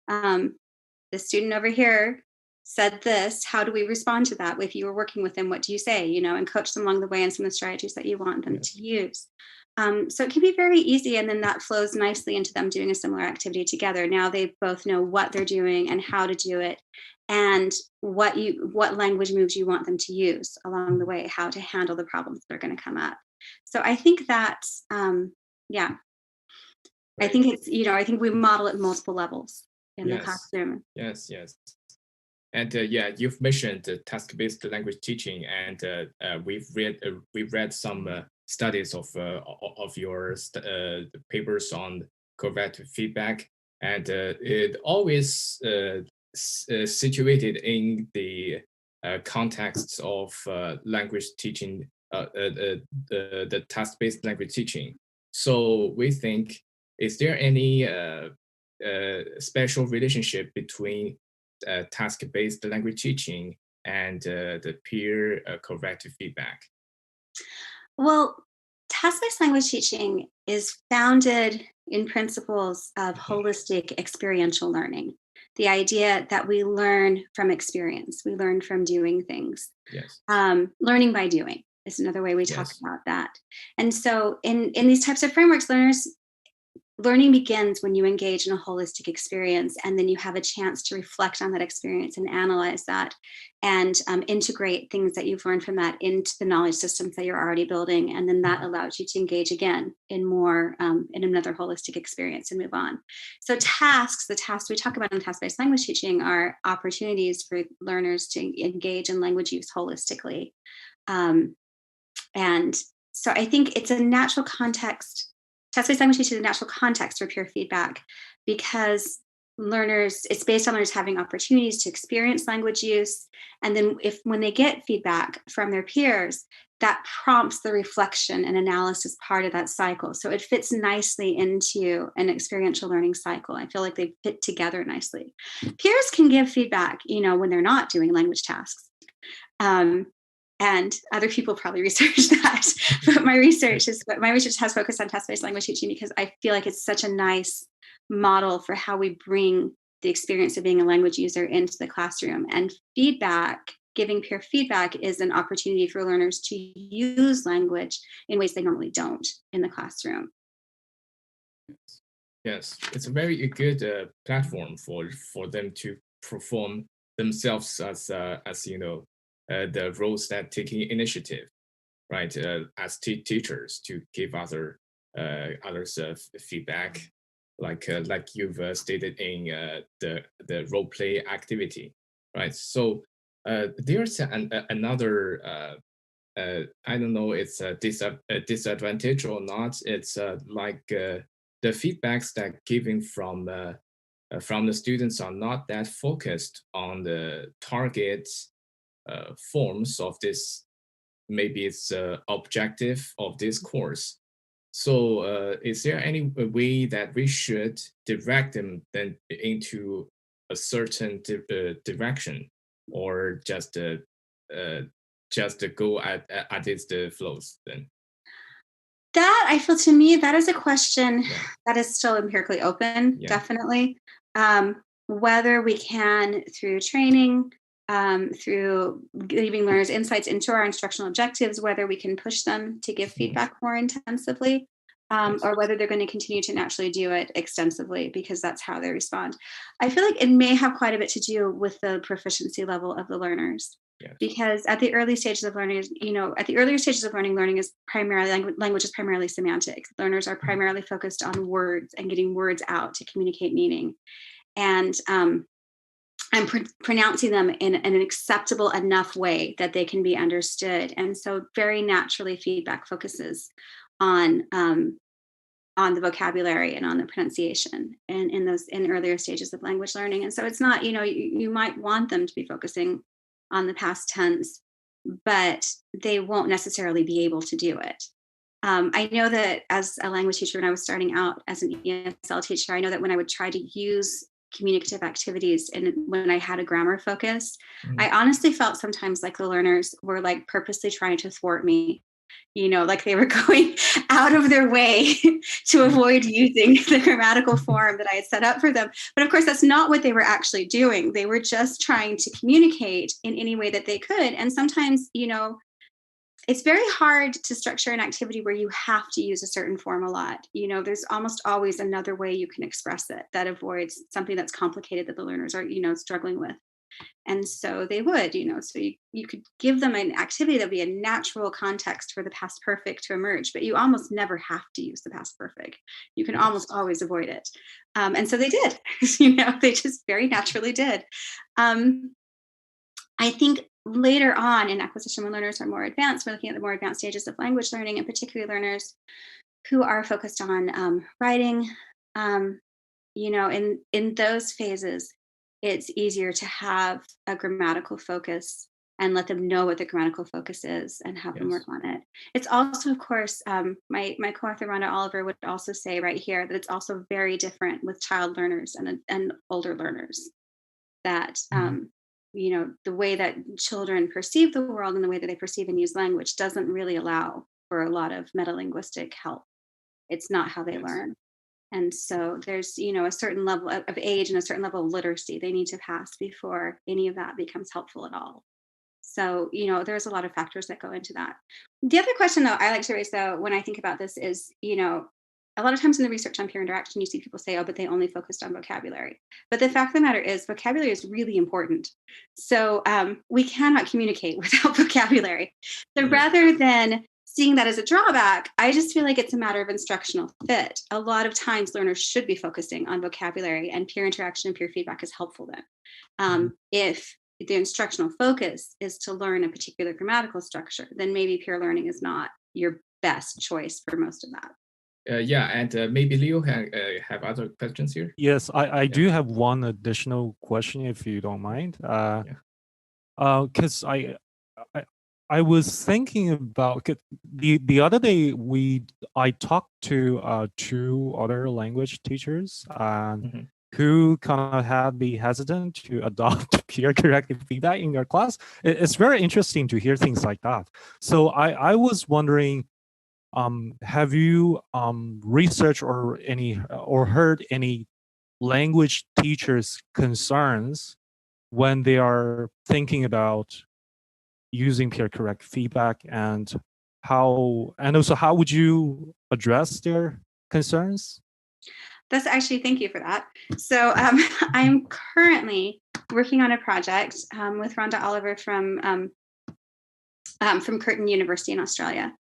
the student over here said this, how do we respond to that? If you were working with them, what do you say? And coach them along the way in some of the strategies that you want them to use. So it can be very easy, and then that flows nicely into them doing a similar activity together. Now they both know what they're doing and how to do it, and what language moves you want them to use along the way, how to handle the problems that are going to come up. So I think that's, I think it's, I think we model at multiple levels in the classroom. Yes. And you've mentioned task-based language teaching, and we've read some studies of your papers on corrective feedback, and it always situated in the context of language teaching, the task-based language teaching. So we think, is there any special relationship between task-based language teaching and the peer corrective feedback? Well, task-based language teaching is founded in principles of holistic experiential learning. The idea that we learn from experience, we learn from doing things. Yes. Learning by doing is another way we talk about that. And so in these types of frameworks, learning begins when you engage in a holistic experience, and then you have a chance to reflect on that experience and analyze that, and integrate things that you've learned from that into the knowledge systems that you're already building. And then that allows you to engage again in another holistic experience and move on. So the tasks we talk about in task-based language teaching are opportunities for learners to engage in language use holistically. And so I think it's a natural context. Task-based language teaching is a natural context for peer feedback, because it's based on learners having opportunities to experience language use. And then when they get feedback from their peers, that prompts the reflection and analysis part of that cycle. So it fits nicely into an experiential learning cycle. I feel like they fit together nicely. Peers can give feedback, when they're not doing language tasks. And other people probably research that, but my research has focused on task-based language teaching, because I feel like it's such a nice model for how we bring the experience of being a language user into the classroom. And giving peer feedback is an opportunity for learners to use language in ways they normally don't in the classroom. Yes, it's a very good platform for them to perform themselves as the roles that taking initiative, right? As teachers, to give others feedback like you've stated in the role play activity, right? So there's another I don't know, it's a disadvantage or not. It's like the feedbacks that given from the students are not that focused on the target forms of this. Maybe it's objective of this course. So is there any way that we should direct them then into a certain direction, or just to go at the flows then? That, I feel, to me, that is a question that is still empirically open, definitely. Whether we can, through training, through giving learners insights into our instructional objectives, whether we can push them to give feedback more intensively, or whether they're going to continue to naturally do it extensively because that's how they respond. I feel like it may have quite a bit to do with the proficiency level of the learners. Because at the early stages of learning, learning is primarily, language is primarily semantic. Learners are primarily focused on words and getting words out to communicate meaning. And pronouncing them in an acceptable enough way that they can be understood. And so very naturally feedback focuses on the vocabulary and on the pronunciation and in earlier stages of language learning. And so it's not, you might want them to be focusing on the past tense, but they won't necessarily be able to do it. I know that as a language teacher, when I was starting out as an ESL teacher, I know that when I would try to use communicative activities and when I had a grammar focus, I honestly felt sometimes like the learners were like purposely trying to thwart me, like they were going out of their way to avoid using the grammatical form that I had set up for them. But of course, that's not what they were actually doing. They were just trying to communicate in any way that they could. And sometimes, it's very hard to structure an activity where you have to use a certain form a lot. There's almost always another way you can express it that avoids something that's complicated that the learners are, struggling with. And so they would, so you could give them an activity that would be a natural context for the past perfect to emerge, but you almost never have to use the past perfect. You can almost always avoid it. And so they did, they just very naturally did. I think later on in acquisition, when learners are more advanced, we're looking at the more advanced stages of language learning, and particularly learners who are focused on writing. In those phases, it's easier to have a grammatical focus and let them know what the grammatical focus is and have them work on it. It's also, of course, my co-author Rhonda Oliver would also say right here that it's also very different with child learners and older learners. That the way that children perceive the world and the way that they perceive and use language doesn't really allow for a lot of metalinguistic help. It's not how they learn. And so there's, a certain level of age and a certain level of literacy they need to pass before any of that becomes helpful at all. So, there's a lot of factors that go into that. The other question, though, I like to raise, though, when I think about this is, a lot of times in the research on peer interaction, you see people say, oh, but they only focused on vocabulary. But the fact of the matter is vocabulary is really important. So we cannot communicate without vocabulary. So rather than seeing that as a drawback, I just feel like it's a matter of instructional fit. A lot of times learners should be focusing on vocabulary, and peer interaction and peer feedback is helpful then. If the instructional focus is to learn a particular grammatical structure, then maybe peer learning is not your best choice for most of that. And maybe Leo have other questions here. Yes, I do have one additional question, if you don't mind. Because I was thinking about the other day I talked to two other language teachers who kind of had me hesitant to adopt peer corrective feedback in their class. It's very interesting to hear things like that. So I was wondering, have you researched or heard any language teachers' concerns when they are thinking about using peer correct feedback, and also how would you address their concerns? That's actually, thank you for that. So I'm currently working on a project with Rhonda Oliver from from Curtin University in Australia.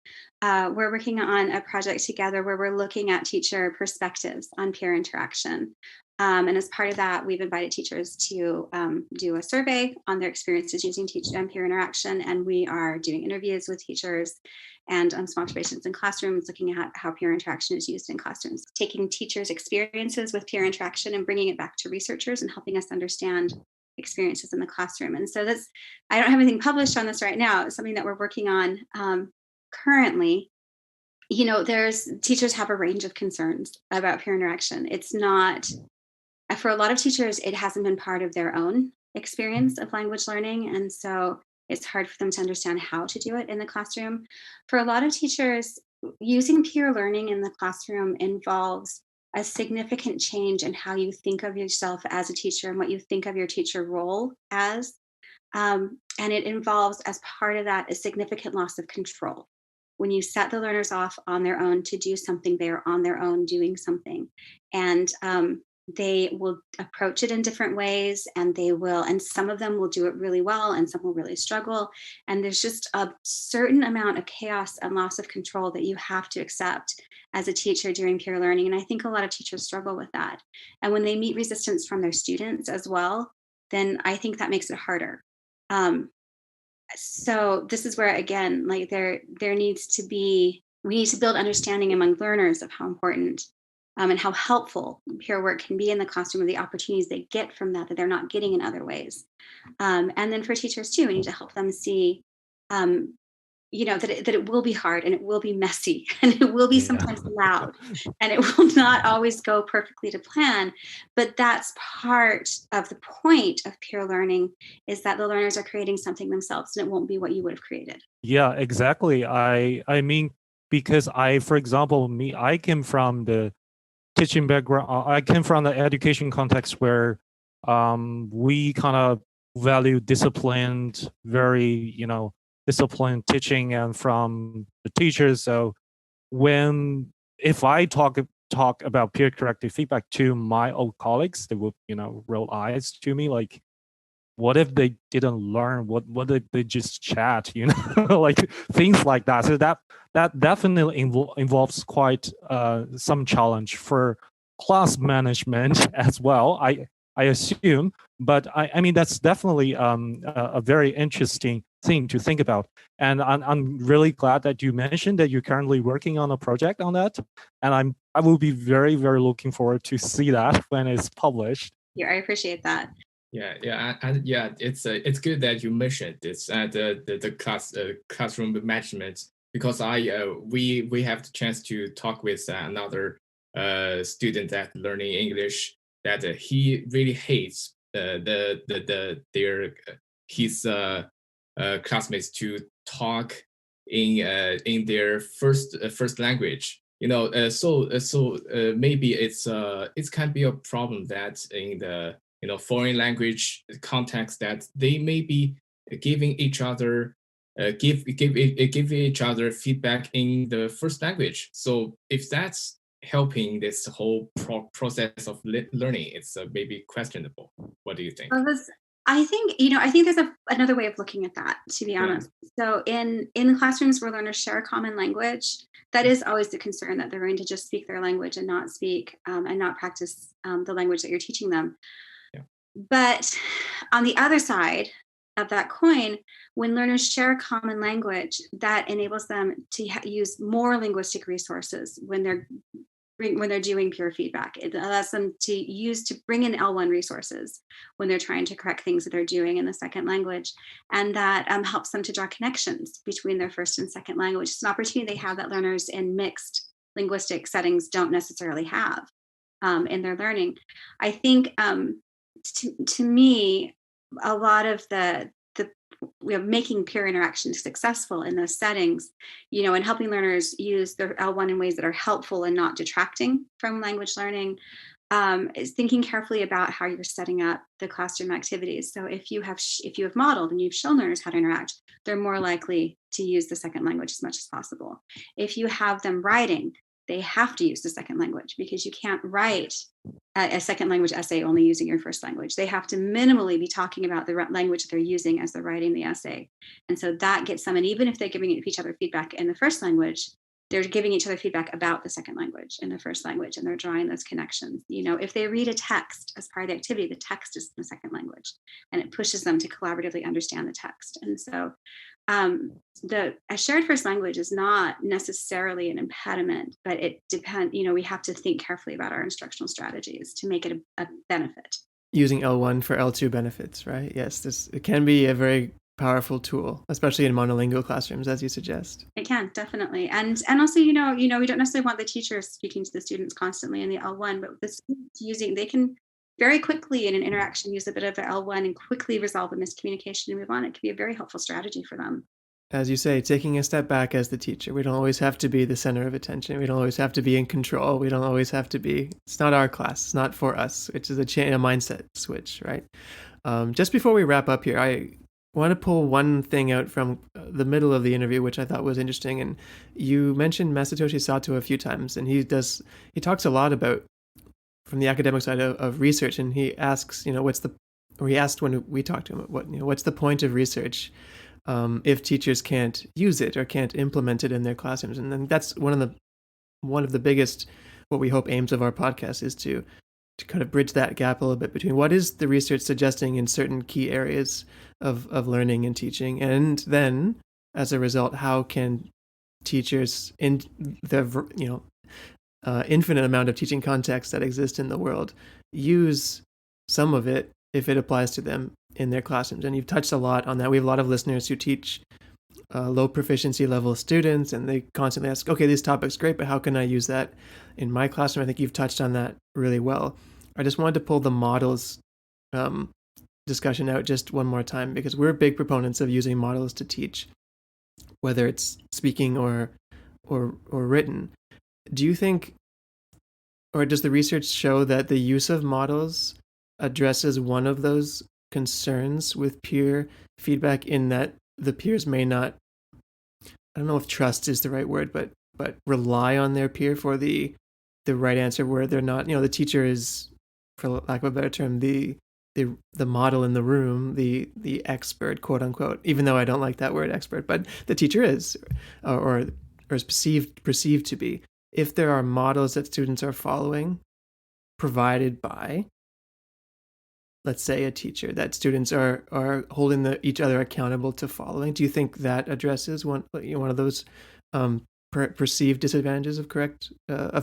We're working on a project together where we're looking at teacher perspectives on peer interaction. And as part of that, we've invited teachers to do a survey on their experiences using peer interaction. And we are doing interviews with teachers and some observations in classrooms, looking at how peer interaction is used in classrooms, taking teachers' experiences with peer interaction and bringing it back to researchers and helping us understand experiences in the classroom. And so I don't have anything published on this right now. It's something that we're working on currently. Teachers have a range of concerns about peer interaction. It's not, for a lot of teachers, it hasn't been part of their own experience of language learning. And so it's hard for them to understand how to do it in the classroom. For a lot of teachers, using peer learning in the classroom involves a significant change in how you think of yourself as a teacher and what you think of your teacher role as. And it involves, as part of that, a significant loss of control. When you set the learners off on their own to do something, they're on their own doing something. And they will approach it in different ways, and some of them will do it really well, and some will really struggle. And there's just a certain amount of chaos and loss of control that you have to accept as a teacher during peer learning. And I think a lot of teachers struggle with that. And when they meet resistance from their students as well, then I think that makes it harder. So this is where, again, like we need to build understanding among learners of how important and how helpful peer work can be in the classroom, and the opportunities they get from that they're not getting in other ways. And then for teachers too, we need to help them see, that it will be hard, and it will be messy, and it will be sometimes loud, and it will not always go perfectly to plan. But that's part of the point of peer learning, is that the learners are creating something themselves, and it won't be what you would have created. Yeah, exactly. I mean, because for example, I came from the teaching background. I came from the education context where we kind of value disciplined, very, disciplined teaching and from the teachers. So if I talk about peer corrective feedback to my old colleagues, they would, roll eyes to me like, what if they didn't learn? What if they just chat? Like things like that. So that definitely involves quite some challenge for class management as well, I assume. But I mean, that's definitely a very interesting thing to think about. And I'm really glad that you mentioned that you're currently working on a project on that. And I will be very, very looking forward to see that when it's published. Yeah, I appreciate that. Yeah, it's good that you mentioned this the classroom management, because we have the chance to talk with another student that learning English, that he really hates his classmates to talk in their first language. So maybe it can be a problem that in the foreign language context, that they may be giving each other give each other feedback in the first language. So if that's helping this whole process of learning, it's maybe questionable. What do you think? I think there's another way of looking at that, to be honest. So in classrooms where learners share a common language, that is always the concern, that they're going to just speak their language and not speak and not practice the language that you're teaching them. But on the other side of that coin, when learners share a common language, that enables them to use more linguistic resources when they're doing peer feedback. It allows them to bring in L1 resources when they're trying to correct things that they're doing in the second language. And that helps them to draw connections between their first and second language. It's an opportunity they have that learners in mixed linguistic settings don't necessarily have in their learning. I think to me, a lot of the making peer interaction successful in those settings, and helping learners use their L1 in ways that are helpful and not detracting from language learning, is thinking carefully about how you're setting up the classroom activities. So if you have modeled and you've shown learners how to interact, they're more likely to use the second language as much as possible. If you have them writing, they have to use the second language, because you can't write a second language essay only using your first language. They have to minimally be talking about the language that they're using as they're writing the essay. And so that gets them, and even if they're giving each other feedback in the first language, they're giving each other feedback about the second language in the first language, and they're drawing those connections. If they read a text as part of the activity, the text is in the second language, and it pushes them to collaboratively understand the text. And so a shared first language is not necessarily an impediment, but it depends, we have to think carefully about our instructional strategies to make it a benefit. Using L1 for L2 benefits, right? Yes, it can be a very powerful tool, especially in monolingual classrooms, as you suggest. It can, definitely. And also, we don't necessarily want the teachers speaking to the students constantly in the L1, but the students they can very quickly in an interaction use a bit of the L1 and quickly resolve a miscommunication and move on. It can be a very helpful strategy for them. As you say, taking a step back as the teacher. We don't always have to be the center of attention. We don't always have to be in control. We don't always have to be, it's not our class. It's not for us. It's a mindset switch, right? Just before we wrap up here, I want to pull one thing out from the middle of the interview, which I thought was interesting. And you mentioned Masatoshi Sato a few times, and he talks a lot about, from the academic side of research, and he asks, he asked when we talked to him, what's the point of research if teachers can't use it or can't implement it in their classrooms? And then that's one of the biggest, what we hope, aims of our podcast is to kind of bridge that gap a little bit between what is the research suggesting in certain key areas of learning and teaching, and then as a result, how can teachers in the infinite amount of teaching context that exists in the world use some of it if it applies to them in their classrooms. And you've touched a lot on that. We have a lot of listeners who teach low proficiency level students, and they constantly ask, okay, this topic's great, but how can I use that in my classroom? I think you've touched on that really well. I just wanted to pull the models discussion out just one more time, because we're big proponents of using models to teach, whether it's speaking or written. Do you think, or does the research show that the use of models addresses one of those concerns with peer feedback, in that the peers may not, I don't know if trust is the right word, but rely on their peer for the right answer, where they're not, the teacher is, for lack of a better term, the model in the room, the expert, quote unquote, even though I don't like that word expert, but the teacher is, or is perceived to be. If there are models that students are following, provided by, let's say, a teacher that students are holding each other accountable to following, do you think that addresses one of those perceived disadvantages of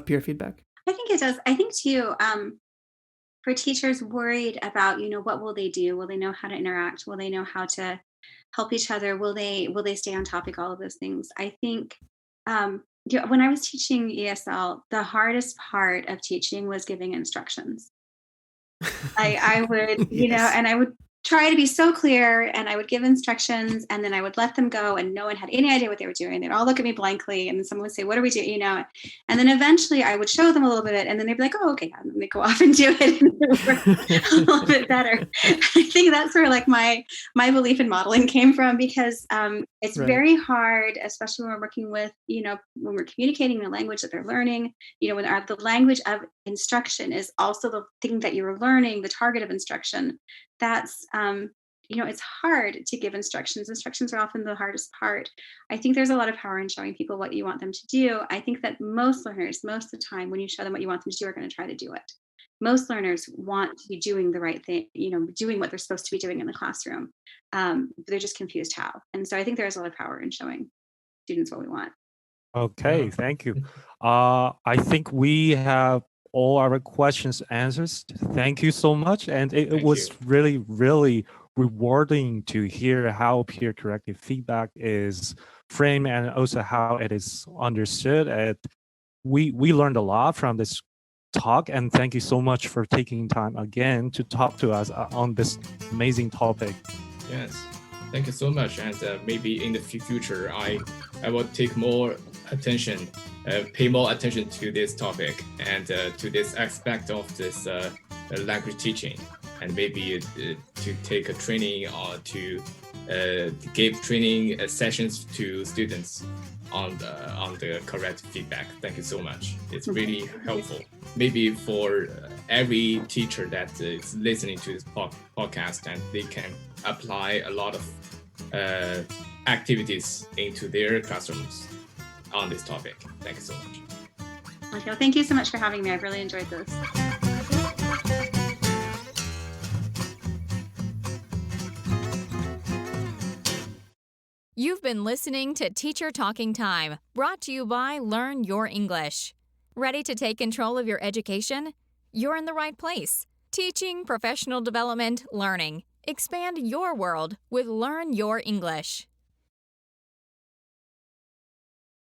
peer feedback? I think it does. I think too, for teachers worried about, what will they do? Will they know how to interact? Will they know how to help each other? Will they stay on topic? All of those things. I think when I was teaching ESL, the hardest part of teaching was giving instructions. I would, Yes. And I would try to be so clear, and I would give instructions, and then I would let them go, and no one had any idea what they were doing. They'd all look at me blankly, and then someone would say, what are we doing? And then eventually I would show them a little bit, and then they'd be like, oh, okay. And then they go off and do it, and it worked a little bit better. I think that's where my belief in modeling came from, because it's Right. very hard, especially when we're working with, when we're communicating the language that they're learning, when the language of instruction is also the thing that you're learning, the target of instruction. That's, it's hard to give instructions. Instructions are often the hardest part. I think there's a lot of power in showing people what you want them to do. I think that most learners, most of the time, when you show them what you want them to do, are going to try to do it. Most learners want to be doing the right thing, doing what they're supposed to be doing in the classroom. They're just confused how. And so I think there's a lot of power in showing students what we want. Okay, thank you. I think we have all our questions answered. Thank you so much. And it was really, really rewarding to hear how peer corrective feedback is framed, and also how it is understood. And we learned a lot from this talk, and thank you so much for taking time again to talk to us on this amazing topic. Yes, thank you so much. And maybe in the future, I will take more attention, pay more attention to this topic and to this aspect of this language teaching, and maybe to take a training or to give training sessions to students. on the correct feedback. Thank you so much. It's really helpful. Maybe for every teacher that is listening to this podcast, and they can apply a lot of activities into their classrooms on this topic. Thank you so much. Okay, well, thank you so much for having me. I've really enjoyed this. You've been listening to Teacher Talking Time, brought to you by Learn Your English. Ready to take control of your education? You're in the right place. Teaching, professional development, learning. Expand your world with Learn Your English.